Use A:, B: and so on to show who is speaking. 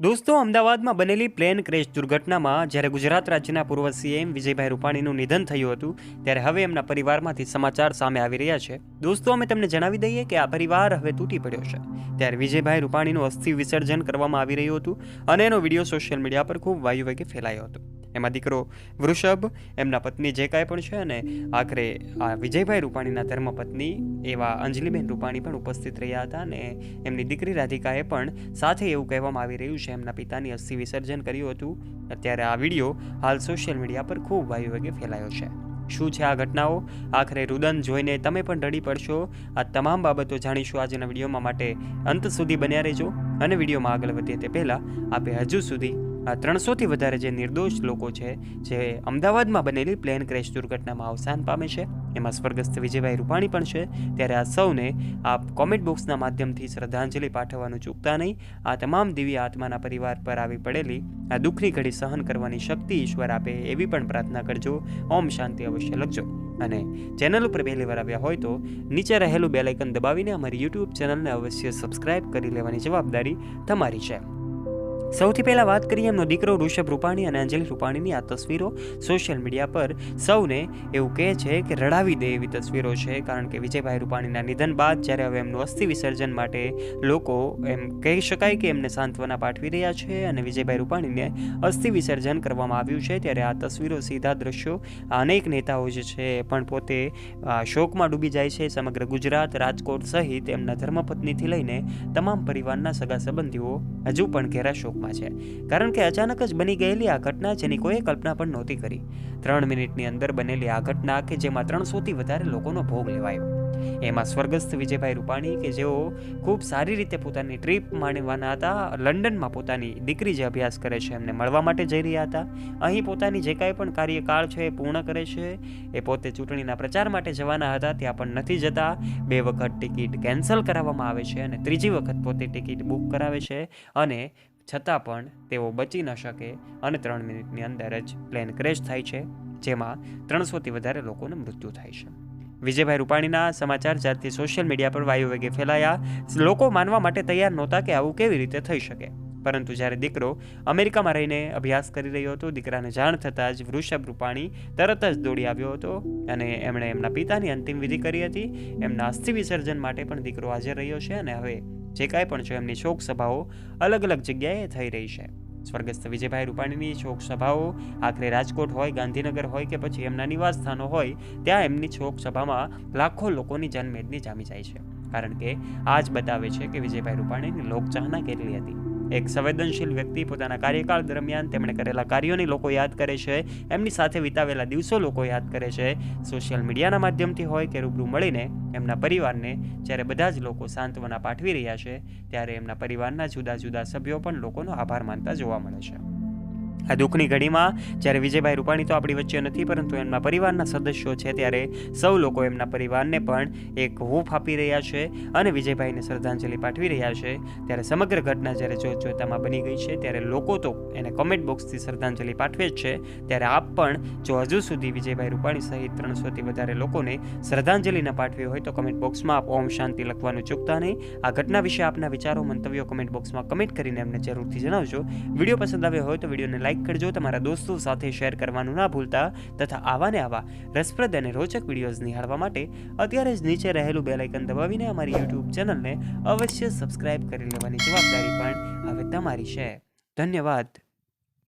A: દોસ્તો, અમદાવાદમાં બનેલી પ્લેન ક્રેશ દુર્ઘટનામાં જ્યારે ગુજરાત રાજ્યના પૂર્વ સીએમ વિજયભાઈ રૂપાણીનું નિધન થયું હતું, ત્યારે હવે એમના પરિવારમાંથી સમાચાર સામે આવી રહ્યા છે. દોસ્તો, અમે તમને જણાવી દઈએ કે આ પરિવાર હવે તૂટી પડ્યો છે. ત્યારે વિજયભાઈ રૂપાણીનું અસ્થિ વિસર્જન કરવામાં આવી રહ્યું હતું અને એનો વિડીયો સોશિયલ મીડિયા પર ખૂબ વાયુવેગે ફેલાયો હતો. એમાં દીકરો વૃષભ, એમના પત્ની જે કાંઈ પણ છે, અને આખરે આ વિજયભાઈ રૂપાણીના ધર્મપત્ની એવા અંજલિબેન રૂપાણી પણ ઉપસ્થિત રહ્યા હતા અને એમની દીકરી રાધિકાએ પણ સાથે એવું કહેવામાં આવી રહ્યું છે એમના પિતાની અસ્થિ વિસર્જન કર્યું હતું. અત્યારે આ વિડીયો હાલ સોશિયલ મીડિયા પર ખૂબ વાયુવેગે ફેલાયો છે. શું છે આ ઘટનાઓ? આખરે રુદન જોઈને તમે પણ રડી પડશો. આ તમામ બાબતો જાણીશું આજના વિડીયોમાં, માટે અંત સુધી બન્યા રહેજો. અને વિડીયોમાં આગળ વધીએ તે પહેલાં આપે હજુ સુધી આ 300થી વધારે જે નિર્દોષ લોકો છે જે અમદાવાદમાં બનેલી પ્લેન ક્રેશ દુર્ઘટનામાં અવસાન પામે છે, એમાં સ્વર્ગસ્થ વિજયભાઈ રૂપાણી પણ છે, ત્યારે આ સૌને આપ કોમેન્ટ બોક્સના માધ્યમથી શ્રદ્ધાંજલિ પાઠવવાનું ચૂકતા નહીં. આ તમામ દિવ્ય આત્માના પરિવાર પર આવી પડેલી આ દુઃખની ઘડી સહન કરવાની શક્તિ ઈશ્વર આપે એવી પણ પ્રાર્થના કરજો. ઓમ શાંતિ અવશ્ય લખજો. અને ચેનલ ઉપર પહેલી વાર આવ્યા હોય તો નીચે રહેલું બેલ આઇકન દબાવીને અમારી યુટ્યુબ ચેનલને અવશ્ય સબસ્ક્રાઇબ કરી લેવાની જવાબદારી તમારી છે. સૌથી પહેલાં વાત કરીએ એમનો દીકરો વૃષભ રૂપાણી અને અંજલિ રૂપાણીની. આ તસવીરો સોશિયલ મીડિયા પર સૌને એવું કહે છે કે રડાવી દે એવી તસવીરો છે, કારણ કે વિજયભાઈ રૂપાણીના નિધન બાદ જ્યારે હવે એમનું અસ્થિ વિસર્જન માટે લોકો એમ કહી શકાય કે એમને સાંત્વના પાઠવી રહ્યા છે અને વિજયભાઈ રૂપાણીને અસ્થિ વિસર્જન કરવામાં આવ્યું છે, ત્યારે આ તસવીરો સીધા દ્રશ્યો અનેક નેતાઓ જે છે એ પણ પોતે શોકમાં ડૂબી જાય છે. સમગ્ર ગુજરાત, રાજકોટ સહિત એમના ધર્મપત્નીથી લઈને તમામ પરિવારના સગા સંબંધીઓ હજુ પણ ઘેરા શોક છે, કારણ કે અચાનક જ બની ગયેલી આ ઘટના જેની કોઈ કલ્પના પણ નહોતી કરી. 3 મિનિટની અંદર બનેલી આ ઘટના કે જેમાં 300થી વધારે લોકોનો ભોગ લેવાયો. એમાં સ્વર્ગસ્થ વિજયભાઈ રૂપાણી કે જેઓ ખૂબ સારી રીતે પોતાની ટ્રીપ માણવાના હતા, લંડનમાં પોતાની દીકરી જે અભ્યાસ કરે છે એમને મળવા માટે જઈ રહ્યા હતા. અહીં પોતાની જે કાંઈ પણ કાર્યકાળ છે એ પૂર્ણ કરે છે. એ પોતે ચૂંટણીના પ્રચાર માટે જવાના હતા, ત્યાં પણ નથી જતા. 2 વખત ટિકિટ કેન્સલ કરાવવામાં આવે છે અને 3જી વખત પોતે ટિકિટ બુક કરાવે છે, અને છતાં પણ તેઓ બચી ન શકે અને 3 મિનિટની અંદર જ પ્લેન ક્રેશ થાય છે, જેમાં 300થી વધારે લોકોનું મૃત્યુ થાય છે. વિજયભાઈ રૂપાણીના સમાચાર જ્યારથી સોશિયલ મીડિયા પર વાયુવેગે ફેલાયા, લોકો માનવા માટે તૈયાર નહોતા કે આવું કેવી રીતે થઈ શકે. પરંતુ જ્યારે દીકરો અમેરિકામાં રહીને અભ્યાસ કરી રહ્યો હતો, દીકરાને જાણ થતાં જ વૃષભ રૂપાણી તરત જ દોડી આવ્યો હતો અને એમણે એમના પિતાની અંતિમ વિધિ કરી હતી. એમના અસ્થિ વિસર્જન માટે પણ દીકરો હાજર રહ્યો છે અને હવે જે કાંઈ પણ છે એમની શોક સભાઓ અલગ અલગ જગ્યાએ થઈ રહી છે. સ્વર્ગસ્થ વિજયભાઈ રૂપાણીની શોક સભાઓ આખરે રાજકોટ હોય, ગાંધીનગર હોય કે પછી એમના નિવાસ સ્થાનો હોય, ત્યાં એમની શોક સભામાં લાખો લોકોની જનમેદની જામી જાય છે, કારણ કે આ જ બતાવે છે કે વિજયભાઈ રૂપાણીની લોકચાહના કેટલી હતી. એક સંવેદનશીલ વ્યક્તિ પોતાના કાર્યકાળ દરમિયાન તેમણે કરેલા કાર્યોની લોકો યાદ કરે છે, એમની સાથે વિતાવેલા દિવસો લોકો યાદ કરે છે. સોશિયલ મીડિયાના માધ્યમથી હોય કે રૂબરૂ મળીને એમના પરિવારને જ્યારે બધા જ લોકો સાંત્વના પાઠવી રહ્યા છે, ત્યારે એમના પરિવારના જુદા જુદા સભ્યો પણ લોકોનો આભાર માનતા જોવા મળે છે. આ દુઃખની ઘડીમાં જ્યારે વિજયભાઈ રૂપાણી તો આપણી વચ્ચે નથી, પરંતુ એમના પરિવારના સદસ્યો છે, ત્યારે સૌ લોકો એમના પરિવારને પણ એક હૂંફ આપી રહ્યા છે અને વિજયભાઈને શ્રદ્ધાંજલિ પાઠવી રહ્યા છે. ત્યારે સમગ્ર ઘટના જ્યારે જોતજોતામાં બની ગઈ છે, ત્યારે લોકો તો એને કોમેન્ટ બોક્સથી શ્રદ્ધાંજલિ પાઠવે જ છે. ત્યારે આપ પણ જો હજુ સુધી વિજયભાઈ રૂપાણી સહિત 300થી વધારે લોકોને શ્રદ્ધાંજલિ ન પાઠવી હોય તો કમેન્ટ બોક્સમાં આપ ઓમ શાંતિ લખવાનું ચૂકતા નહીં. આ ઘટના વિશે આપના વિચારો, મંતવ્યો કમેન્ટ બોક્સમાં કમેન્ટ કરીને અમને જરૂરથી જણાવજો. વિડીયો પસંદ આવ્યો હોય તો વિડીયોને લાઈક કરજો, તમારા દોસ્તો સાથે શેર કરવાનું ના ભૂલતા, તથા આવા ને આવા રસપ્રદ અને રોચક વિડીયોઝ નિહાળવા માટે અત્યારે જ નીચે રહેલું બેલ આઇકન દબાવીને અમારી યુટ્યુબ ચેનલને અવશ્ય સબસ્ક્રાઇબ કરી લેવાની જવાબદારી પણ હવે તમારી છે. ધન્યવાદ.